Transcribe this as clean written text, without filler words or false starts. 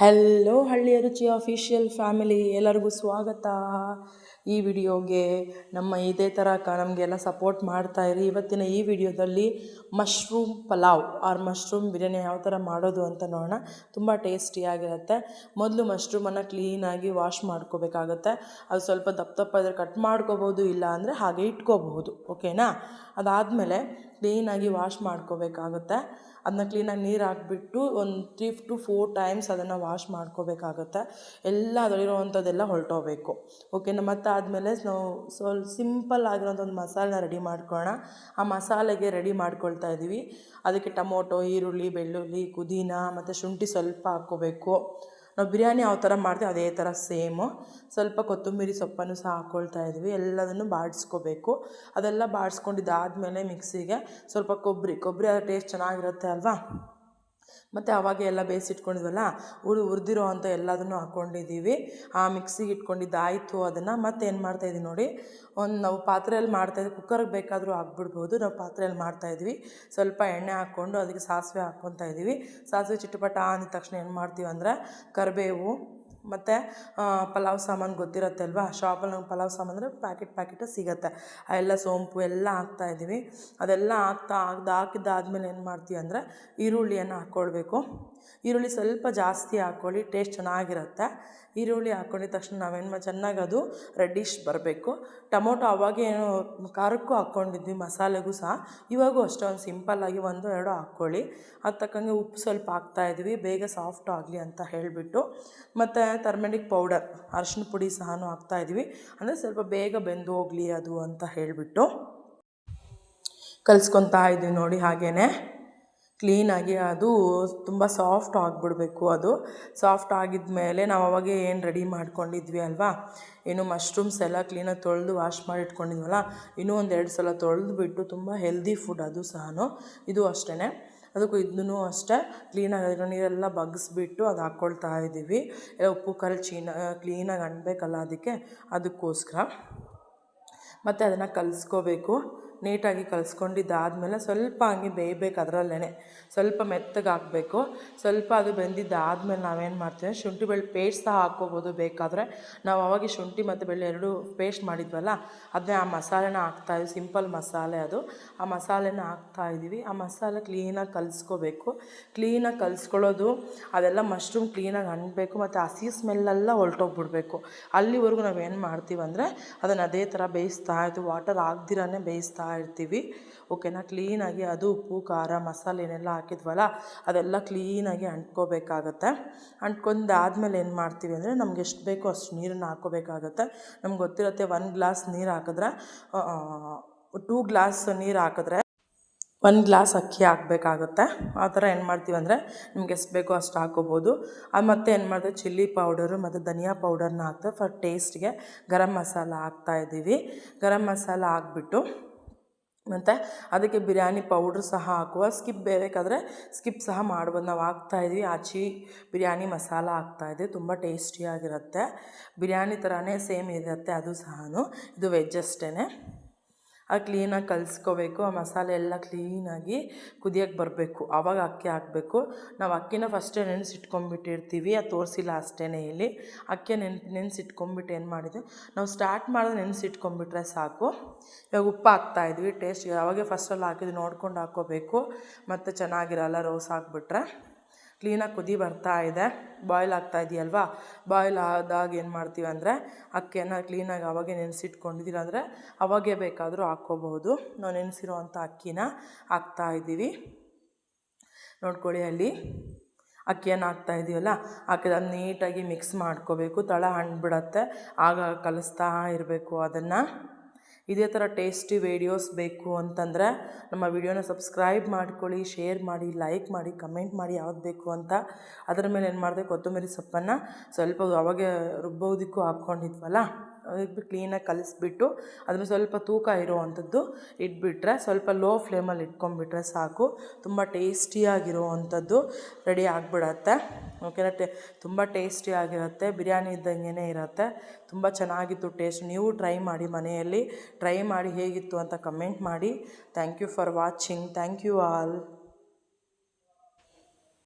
Hello ಹಳ್ಳಿಯ ರುಚಿ official family, ಎಲ್ಲರಿಗೂ ಸ್ವಾಗತ ಈ ವಿಡಿಯೋಗೆ. ಇದೇ ಥರ ನಮಗೆಲ್ಲ ಸಪೋರ್ಟ್ ಮಾಡ್ತಾಯಿರಿ. ಇವತ್ತಿನ ಈ ವಿಡಿಯೋದಲ್ಲಿ mushroom pulao or mushroom biryani ಯಾವ ಥರ ಮಾಡೋದು ಅಂತ ನೋಡೋಣ. ತುಂಬ ಟೇಸ್ಟಿಯಾಗಿರುತ್ತೆ. ಮೊದಲು ಮಶ್ರೂಮನ್ನು ಕ್ಲೀನಾಗಿ ವಾಶ್ ಮಾಡ್ಕೋಬೇಕಾಗತ್ತೆ. ಅದು ಸ್ವಲ್ಪ ದಪ್ಪ ಇದ್ರೆ ಕಟ್ ಮಾಡ್ಕೋಬೋದು, ಇಲ್ಲ ಅಂದರೆ ಹಾಗೆ ಇಟ್ಕೋಬಹುದು. ಓಕೆನಾ? ಅದಾದಮೇಲೆ ಕ್ಲೀನಾಗಿ ವಾಶ್ ಮಾಡ್ಕೋಬೇಕಾಗುತ್ತೆ. ಅದನ್ನ ಕ್ಲೀನಾಗಿ ನೀರು ಹಾಕ್ಬಿಟ್ಟು ಒಂದು 3 to 4 ಟೈಮ್ಸ್ ಅದನ್ನು ವಾಶ್ ಮಾಡ್ಕೋಬೇಕಾಗತ್ತೆ. ಎಲ್ಲ ಅದರಲ್ಲಿರುವಂಥದ್ದೆಲ್ಲ ಹೊರಟೋಗ್ಬೇಕು. ಓಕೆನಾ? ಮತ್ತು ಆದಮೇಲೆ ನಾವು ಸಿಂಪಲ್ ಆಗಿರೋಂಥ ಒಂದು ಮಸಾಲೆನ ರೆಡಿ ಮಾಡ್ಕೊಳ್ಳೋಣ. ಆ ಮಸಾಲೆಗೆ ರೆಡಿ ಮಾಡ್ಕೊಳ್ತಾ ಇದ್ದೀವಿ. ಅದಕ್ಕೆ ಟೊಮೊಟೊ, ಈರುಳ್ಳಿ, ಬೆಳ್ಳುಳ್ಳಿ, ಪುದೀನ ಮತ್ತು ಶುಂಠಿ ಸ್ವಲ್ಪ ಹಾಕ್ಕೋಬೇಕು. ನಾವು ಬಿರಿಯಾನಿ ಯಾವ ಥರ ಮಾಡ್ತೀವಿ ಅದೇ ಥರ ಸೇಮು. ಸ್ವಲ್ಪ ಕೊತ್ತಂಬರಿ ಸೊಪ್ಪನ್ನು ಸಹ ಹಾಕ್ಕೊಳ್ತಾ ಇದ್ವಿ. ಎಲ್ಲದನ್ನು ಬಾಡಿಸ್ಕೋಬೇಕು. ಅದೆಲ್ಲ ಬಾಡಿಸ್ಕೊಂಡಿದ್ದಾದಮೇಲೆ ಮಿಕ್ಸಿಗೆ ಸ್ವಲ್ಪ ಕೊಬ್ಬರಿ ಆದ ಟೇಸ್ಟ್ ಚೆನ್ನಾಗಿರುತ್ತೆ ಅಲ್ವಾ. ಮತ್ತು ಅವಾಗ ಎಲ್ಲ ಬೇಯಿಸಿಟ್ಕೊಂಡಿದ್ವಲ್ಲ, ಹುರಿದಿರೋ ಅಂಥ ಎಲ್ಲದನ್ನು ಹಾಕ್ಕೊಂಡಿದ್ದೀವಿ. ಆ ಮಿಕ್ಸಿಗೆ ಇಟ್ಕೊಂಡಿದ್ದಾಯಿತು. ಅದನ್ನು ಮತ್ತೆ ಏನು ಮಾಡ್ತಾಯಿದ್ವಿ ನೋಡಿ, ನಾವು ಪಾತ್ರೆಯಲ್ಲಿ ಮಾಡ್ತಾಯಿದ್ವಿ. ಕುಕ್ಕರ್ಗೆ ಬೇಕಾದರೂ ಹಾಕ್ಬಿಡ್ಬೋದು. ನಾವು ಪಾತ್ರೆಯಲ್ಲಿ ಮಾಡ್ತಾಯಿದ್ವಿ. ಸ್ವಲ್ಪ ಎಣ್ಣೆ ಹಾಕ್ಕೊಂಡು ಅದಕ್ಕೆ ಸಾಸಿವೆ ಹಾಕ್ಕೊತಾ ಇದ್ದೀವಿ. ಸಾಸಿವೆ ಚಿಟಪಟ ಅಂದ ತಕ್ಷಣ ಏನು ಮಾಡ್ತೀವಿ ಅಂದರೆ ಕರಿಬೇವು ಮತ್ತು ಪಲಾವ್ ಸಾಮಾನು ಗೊತ್ತಿರುತ್ತೆ ಅಲ್ವಾ. ಶಾಪಲ್ಲಿ ನಮ್ಗೆ ಪಲಾವ್ ಸಾಮಾನು ಅಂದರೆ ಪ್ಯಾಕೆಟ್ ಸಿಗುತ್ತೆ. ಆ ಎಲ್ಲ ಸೋಂಪು ಎಲ್ಲ ಹಾಕ್ತಾಯಿದ್ದೀವಿ. ಅದೆಲ್ಲ ಹಾಕಿದ್ದಾದ್ಮೇಲೆ ಏನು ಮಾಡ್ತೀವಿ ಅಂದರೆ ಈರುಳ್ಳಿಯನ್ನು ಹಾಕ್ಕೊಳ್ಬೇಕು. ಈರುಳ್ಳಿ ಸ್ವಲ್ಪ ಜಾಸ್ತಿ ಹಾಕ್ಕೊಳ್ಳಿ, ಟೇಸ್ಟ್ ಚೆನ್ನಾಗಿರುತ್ತೆ. ಈರುಳ್ಳಿ ಹಾಕ್ಕೊಂಡಿದ್ದ ತಕ್ಷಣ ನಾವೇನು ಚೆನ್ನಾಗಿ ಅದು ರೆಡ್ಡಿಶ್ ಬರಬೇಕು. ಟೊಮೊಟೊ ಅವಾಗೇನು ಖಾರಕ್ಕೂ ಹಾಕ್ಕೊಂಡಿದ್ವಿ, ಮಸಾಲೆಗೂ ಸಹ. ಇವಾಗೂ ಅಷ್ಟೇ ಒಂದು ಸಿಂಪಲ್ಲಾಗಿ 1-2 ಹಾಕ್ಕೊಳ್ಳಿ. ಅದು ತಕ್ಕಂಗೆ ಉಪ್ಪು ಸ್ವಲ್ಪ ಹಾಕ್ತಾಯಿದ್ವಿ, ಬೇಗ ಸಾಫ್ಟ್ ಆಗಲಿ ಅಂತ ಹೇಳಿಬಿಟ್ಟು. ಮತ್ತು ಟರ್ಮೆರಿಕ್ ಪೌಡರ್, ಅರಿಶಿನ ಪುಡಿ ಸಹ ಹಾಕ್ತಾಯಿದ್ವಿ. ಅಂದರೆ ಸ್ವಲ್ಪ ಬೇಗ ಬೆಂದು ಹೋಗಲಿ ಅದು ಅಂತ ಹೇಳಿಬಿಟ್ಟು ಕಲಿಸ್ಕೊತಾ ಇದ್ವಿ ನೋಡಿ. ಹಾಗೇ ಕ್ಲೀನಾಗಿ ಅದು ತುಂಬ ಸಾಫ್ಟ್ ಆಗಿಬಿಡ್ಬೇಕು. ಅದು ಸಾಫ್ಟ್ ಆಗಿದ ಮೇಲೆ ನಾವು ಅವಾಗೆ ಏನು ರೆಡಿ ಮಾಡ್ಕೊಂಡಿದ್ವಿ ಅಲ್ವಾ, ಏನು ಮಶ್ರೂಮ್ಸ್ ಎಲ್ಲ ಕ್ಲೀನಾಗಿ ತೊಳೆದು ವಾಶ್ ಮಾಡಿ ಇಟ್ಕೊಂಡಿದ್ವಲ್ಲ, ಇನ್ನೂ 1-2 ಸಲ ತೊಳೆದುಬಿಟ್ಟು, ತುಂಬ ಹೆಲ್ದಿ ಫುಡ್ ಅದು ಸಹ. ಇದು ಅಷ್ಟೇ, ಅದಕ್ಕೂ ಇದನ್ನೂ ಅಷ್ಟೇ ಕ್ಲೀನಾಗಿ ಅದರ ನೀರೆಲ್ಲ ಬಗ್ಗಿಸ್ಬಿಟ್ಟು ಅದು ಹಾಕ್ಕೊಳ್ತಾ ಇದ್ದೀವಿ. ಉಪ್ಪು ಖಾರ ಕ್ಲೀನಾಗಿ ಅಂಟಬೇಕಲ್ಲ ಅದಕ್ಕೋಸ್ಕರ. ಮತ್ತು ಅದನ್ನು ಕಲಿಸ್ಕೋಬೇಕು. ನೀಟಾಗಿ ಕಲಿಸ್ಕೊಂಡಿದ್ದಾದಮೇಲೆ ಸ್ವಲ್ಪ ಹಂಗೆ ಬೇಯಬೇಕು. ಅದರಲ್ಲೇ ಸ್ವಲ್ಪ ಮೆತ್ತಗೆ ಹಾಕಬೇಕು. ಸ್ವಲ್ಪ ಅದು ಬೆಂದಿದ್ದಾದಮೇಲೆ ನಾವೇನು ಮಾಡ್ತೀವಿ, ಶುಂಠಿ ಬೆಳ್ಳುಳ್ಳಿ ಪೇಸ್ಟ್ ಸಹ ಹಾಕ್ಕೋಬೋದು ಬೇಕಾದರೆ. ನಾವು ಅವಾಗ ಶುಂಠಿ ಮತ್ತು ಬೆಳ್ಳುಳ್ಳಿ ಎರಡೂ ಪೇಸ್ಟ್ ಮಾಡಿದ್ವಲ್ಲ, ಅದನ್ನೇ ಆ ಮಸಾಲೆನ ಹಾಕ್ತಾಯಿದ್ವಿ. ಸಿಂಪಲ್ ಮಸಾಲೆ ಅದು. ಆ ಮಸಾಲೆನ ಹಾಕ್ತಾಯಿದ್ದೀವಿ. ಆ ಮಸಾಲೆ ಕ್ಲೀನಾಗಿ ಕಲಿಸ್ಕೋಬೇಕು. ಕ್ಲೀನಾಗಿ ಕಲಿಸ್ಕೊಳ್ಳೋದು, ಅದೆಲ್ಲ ಮಶ್ರೂಮ್ ಕ್ಲೀನಾಗಿ ಅಂಟಬೇಕು ಮತ್ತು ಹಸಿ ಸ್ಮೆಲ್ಲೆಲ್ಲ ಹೊರಟೋಗ್ಬಿಡ್ಬೇಕು. ಅಲ್ಲಿವರೆಗೂ ನಾವೇನು ಮಾಡ್ತೀವಿ ಅಂದರೆ ಅದನ್ನು ಅದೇ ಥರ ಬೇಯಿಸ್ತಾ ಇರ್ತೀವಿ. ವಾಟರ್ ಹಾಕ್ದಿರಾನೇ ಬೇಯಿಸ್ತಾ ಇರ್ತೀವಿ. ಓಕೆನಾ? ಕ್ಲೀನಾಗಿ ಅದು ಉಪ್ಪು ಖಾರ ಮಸಾಲೆ ಏನೆಲ್ಲ ಹಾಕಿದ್ವಲ್ಲ ಅದೆಲ್ಲ ಕ್ಲೀನಾಗಿ ಅಂಟ್ಕೋಬೇಕಾಗತ್ತೆ. ಅಂಟ್ಕೊಂಡಾದ್ಮೇಲೆ ಏನು ಮಾಡ್ತೀವಿ ಅಂದರೆ ನಮ್ಗೆ ಎಷ್ಟು ಬೇಕೋ ಅಷ್ಟು ನೀರನ್ನು ಹಾಕ್ಕೋಬೇಕಾಗತ್ತೆ. ನಮ್ಗೆ ಗೊತ್ತಿರುತ್ತೆ 1 ಗ್ಲಾಸ್ ನೀರು ಹಾಕಿದ್ರೆ 2 ಗ್ಲಾಸ್ ನೀರು ಹಾಕಿದ್ರೆ 1 ಗ್ಲಾಸ್ ಅಕ್ಕಿ ಹಾಕಬೇಕಾಗುತ್ತೆ. ಆ ಥರ ಏನು ಮಾಡ್ತೀವಿ ಅಂದರೆ ನಿಮ್ಗೆ ಎಷ್ಟು ಬೇಕೋ ಅಷ್ಟು ಹಾಕ್ಕೋಬೋದು. ಅದು ಮತ್ತೆ ಏನು ಮಾಡಿದೆ, ಚಿಲ್ಲಿ ಪೌಡರು ಮತ್ತು ಧನಿಯಾ ಪೌಡರ್ನ ಹಾಕ್ತಾರೆ ಫಾರ್ ಟೇಸ್ಟ್ಗೆ. ಗರಂ ಮಸಾಲ ಹಾಕ್ತಾಯಿದ್ದೀವಿ. ಗರಂ ಮಸಾಲ ಹಾಕ್ಬಿಟ್ಟು ಮತ್ತು ಅದಕ್ಕೆ ಬಿರಿಯಾನಿ ಪೌಡ್ರ್ ಸಹ ಹಾಕುವ. ಬೇಕಾದರೆ ಸ್ಕಿಪ್ ಸಹ ಮಾಡ್ಬೋದು. ನಾವು ಹಾಕ್ತಾಯಿದ್ವಿ ಆಚಿ ಬಿರಿಯಾನಿ ಮಸಾಲ ಹಾಕ್ತಾಯಿದ್ವಿ. ತುಂಬ ಟೇಸ್ಟಿಯಾಗಿರುತ್ತೆ. ಬಿರಿಯಾನಿ ಥರನೇ ಸೇಮ್ ಇರುತ್ತೆ ಅದು ಸಹ. ಇದು ವೆಜ್ ಅಷ್ಟೇ. ಅದು ಕ್ಲೀನಾಗಿ ಕಲಿಸ್ಕೋಬೇಕು. ಆ ಮಸಾಲೆ ಎಲ್ಲ ಕ್ಲೀನಾಗಿ ಕುದಿಯೋಕ್ಕೆ ಬರಬೇಕು. ಆವಾಗ ಅಕ್ಕಿ ಹಾಕಬೇಕು. ನಾವು ಅಕ್ಕಿನ ಫಸ್ಟೇ ನೆನೆಸಿಟ್ಕೊಂಡ್ಬಿಟ್ಟಿರ್ತೀವಿ. ಅದು ತೋರಿಸಿಲ್ಲ ಅಷ್ಟೇ ಇಲ್ಲಿ. ಅಕ್ಕಿ ನೆನೆಸಿಟ್ಕೊಂಡ್ಬಿಟ್ಟು ಏನು ಮಾಡಿದ್ವಿ, ನಾವು ಸ್ಟಾರ್ಟ್ ಮಾಡಿದ್ರೆ ನೆನೆಸಿಟ್ಕೊಂಡ್ಬಿಟ್ರೆ ಸಾಕು. ಇವಾಗ ಉಪ್ಪು ಹಾಕ್ತಾಯಿದ್ವಿ ಟೇಸ್ಟ್ಗೆ. ಅವಾಗೆ ಫಸ್ಟಲ್ಲಿ ಹಾಕಿದ್ವಿ, ನೋಡ್ಕೊಂಡು ಹಾಕ್ಕೋಬೇಕು. ಮತ್ತು ಚೆನ್ನಾಗಿರಲ್ಲ ರೋಸ್ ಹಾಕ್ಬಿಟ್ರೆ. ಕ್ಲೀನಾಗಿ ಕುದಿ ಬರ್ತಾ ಇದೆ, ಬಾಯ್ಲ್ ಆಗ್ತಾ ಇದೆಯಲ್ವಾ. ಬಾಯ್ಲ್ ಆದಾಗ ಏನು ಮಾಡ್ತೀವಿ ಅಂದರೆ ಅಕ್ಕಿಯನ್ನು ಕ್ಲೀನಾಗಿ ಅವಾಗೆ ನೆನೆಸಿಟ್ಕೊಂಡಿದ್ದೀರ ಅಂದರೆ ಅವಾಗೆ ಬೇಕಾದರೂ ಹಾಕ್ಕೋಬಹುದು. ನಾವು ನೆನೆಸಿರೋವಂಥ ಅಕ್ಕಿನ ಹಾಕ್ತಾಯಿದ್ದೀವಿ. ನೋಡ್ಕೊಳ್ಳಿ, ಅಲ್ಲಿ ಅಕ್ಕಿಯನ್ನು ಹಾಕ್ತಾಯಿದ್ದೀವಲ್ಲ, ಹಾಕಿದ ನೀಟಾಗಿ ಮಿಕ್ಸ್ ಮಾಡ್ಕೋಬೇಕು. ತಳ ಹಣ್ಬಿಡತ್ತೆ, ಆಗ ಕಲಿಸ್ತಾ ಇರಬೇಕು ಅದನ್ನು. ಇದೇ ಥರ ಟೇಸ್ಟಿ ವೀಡಿಯೋಸ್ ಬೇಕು ಅಂತಂದರೆ ನಮ್ಮ ವಿಡಿಯೋನ ಸಬ್ಸ್ಕ್ರೈಬ್ ಮಾಡ್ಕೊಳ್ಳಿ, ಶೇರ್ ಮಾಡಿ, ಲೈಕ್ ಮಾಡಿ, ಕಮೆಂಟ್ ಮಾಡಿ ಯಾವ್ದು ಬೇಕು ಅಂತ. ಅದರ ಮೇಲೆ ಏನು ಮಾಡಿದೆ, ಕೊತ್ತಂಬರಿ ಸೊಪ್ಪನ್ನು ಸ್ವಲ್ಪ ಅವಾಗೆ ರುಬ್ಬೋದಕ್ಕೂ ಹಾಕ್ಕೊಂಡಿದ್ವಲ್ಲ, ಅದಕ್ಕೆ ಕ್ಲೀನಾಗಿ ಕಲಿಸ್ಬಿಟ್ಟು ಅದ್ರ ಸ್ವಲ್ಪ ತೂಕ ಇರೋವಂಥದ್ದು ಇಟ್ಬಿಟ್ರೆ, ಸ್ವಲ್ಪ ಲೋ ಫ್ಲೇಮಲ್ಲಿ ಇಟ್ಕೊಂಡ್ಬಿಟ್ರೆ ಸಾಕು. ತುಂಬ ಟೇಸ್ಟಿಯಾಗಿರೋವಂಥದ್ದು ರೆಡಿ ಆಗಿಬಿಡತ್ತೆ. ಓಕೆನಾ? ತುಂಬ ಟೇಸ್ಟಿಯಾಗಿರುತ್ತೆ. ಬಿರಿಯಾನಿ ಇದ್ದಂಗೆ ಇರುತ್ತೆ. ತುಂಬ ಚೆನ್ನಾಗಿತ್ತು ಟೇಸ್ಟ್. ನೀವು ಟ್ರೈ ಮಾಡಿ ಮನೆಯಲ್ಲಿ. ಟ್ರೈ ಮಾಡಿ ಹೇಗಿತ್ತು ಅಂತ ಕಮೆಂಟ್ ಮಾಡಿ. Thank you for watching. Thank you all.